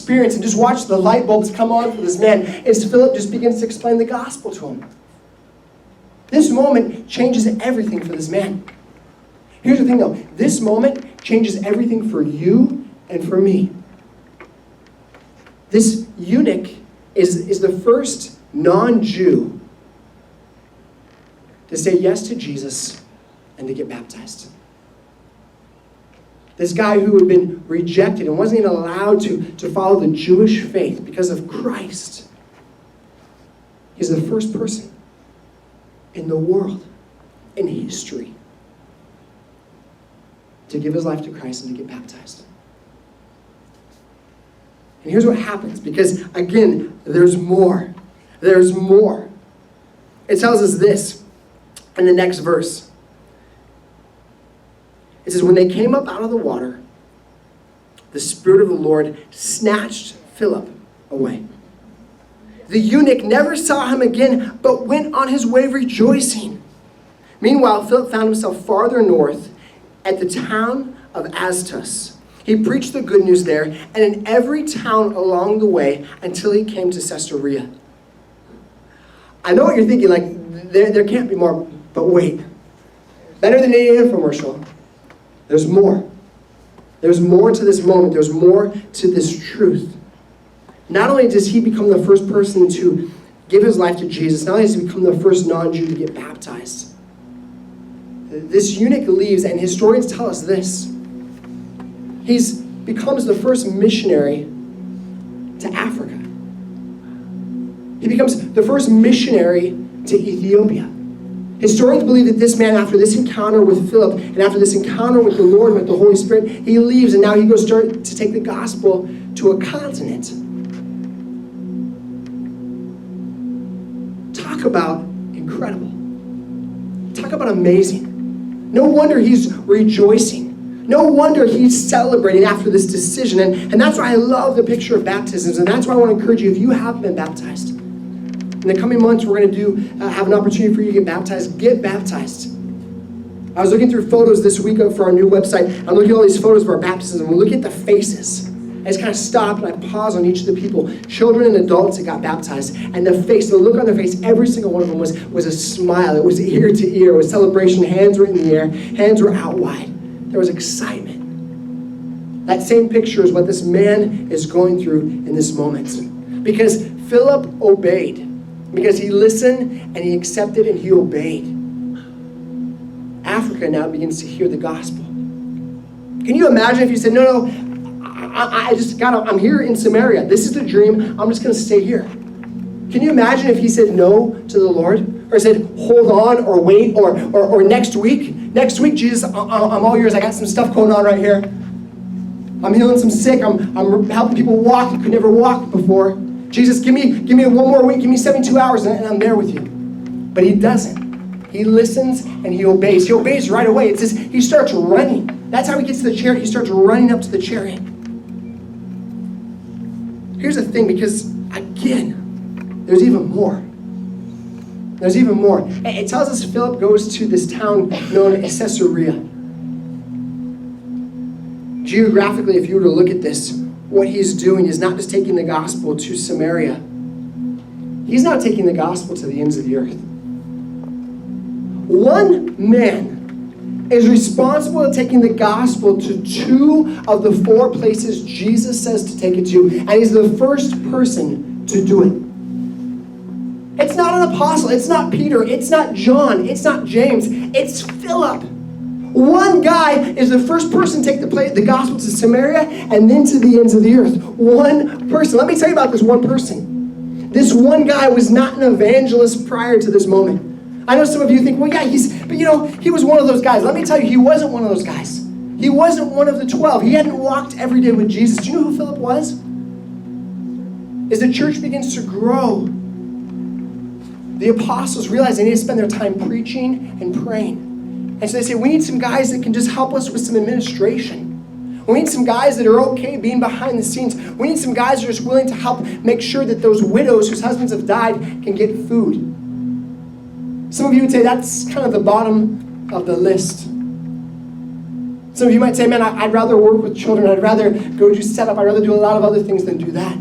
experience and just watch the light bulbs come on for this man as Philip just begins to explain the gospel to him. This moment changes everything for this man. Here's the thing though, this moment changes everything for you and for me. This eunuch is the first non-Jew to say yes to Jesus and to get baptized. This guy who had been rejected and wasn't even allowed to follow the Jewish faith because of Christ. He's the first person in the world, in history, to give his life to Christ and to get baptized. And here's what happens, because again, there's more. There's more. It tells us this in the next verse. It says, when they came up out of the water, the Spirit of the Lord snatched Philip away. The eunuch never saw him again, but went on his way rejoicing. Meanwhile, Philip found himself farther north at the town of Azotus. He preached the good news there, and in every town along the way until he came to Caesarea. I know what you're thinking, like, there can't be more, but wait. Better than any infomercial. There's more. There's more to this moment. There's more to this truth. Not only does he become the first person to give his life to Jesus, not only does he become the first non-Jew to get baptized, this eunuch leaves, and historians tell us this. He becomes the first missionary to Africa. He becomes the first missionary to Ethiopia. Historians believe that this man, after this encounter with Philip, and after this encounter with the Lord, with the Holy Spirit, he leaves, and now he goes to take the gospel to a continent. Talk about incredible. Talk about amazing. No wonder he's rejoicing. No wonder he's celebrating after this decision. And that's why I love the picture of baptisms. And that's why I want to encourage you, if you haven't been baptized, in the coming months, we're going to have an opportunity for you to get baptized. Get baptized. I was looking through photos this week for our new website. I'm looking at all these photos of our baptisms, and we look at the faces. I just kind of stopped and I paused on each of the people, children and adults that got baptized, and the face, the look on their face, every single one of them was a smile. It was ear to ear. It was celebration. Hands were in the air. Hands were out wide. There was excitement. That same picture is what this man is going through in this moment. Because Philip obeyed. Because he listened and he accepted and he obeyed. Africa now begins to hear the gospel. Can you imagine if you said, no, I'm here in Samaria. This is the dream. I'm just going to stay here. Can you imagine if he said no to the Lord? Or said, hold on, or wait, or next week? Next week, Jesus, I'm all yours. I got some stuff going on right here. I'm healing some sick. I'm helping people walk who could never walk before. Jesus, give me 1 more week. Give me 72 hours, and I'm there with you. But he doesn't. He listens and he obeys. He obeys right away. It says he starts running. That's how he gets to the chariot. He starts running up to the chariot. Here's the thing, because again, there's even more. There's even more. It tells us Philip goes to this town known as Caesarea. Geographically, if you were to look at this, what he's doing is not just taking the gospel to Samaria. He's not taking the gospel to the ends of the earth. One man is responsible for taking the gospel to 2 of the 4 places Jesus says to take it to, and he's the first person to do it. It's not an apostle, it's not Peter, it's not John, it's not James, it's Philip. One guy is the first person to take the gospel to Samaria and then to the ends of the earth. One person. Let me tell you about this one person. This one guy was not an evangelist prior to this moment. I know some of you think, well, yeah, he was one of those guys. Let me tell you, he wasn't one of those guys. He wasn't one of the 12. He hadn't walked every day with Jesus. Do you know who Philip was? As the church begins to grow, the apostles realize they need to spend their time preaching and praying. And so they say, we need some guys that can just help us with some administration. We need some guys that are okay being behind the scenes. We need some guys that are just willing to help make sure that those widows whose husbands have died can get food. Some of you would say that's kind of the bottom of the list. Some of you might say, man, I'd rather work with children. I'd rather go do setup. I'd rather do a lot of other things than do that.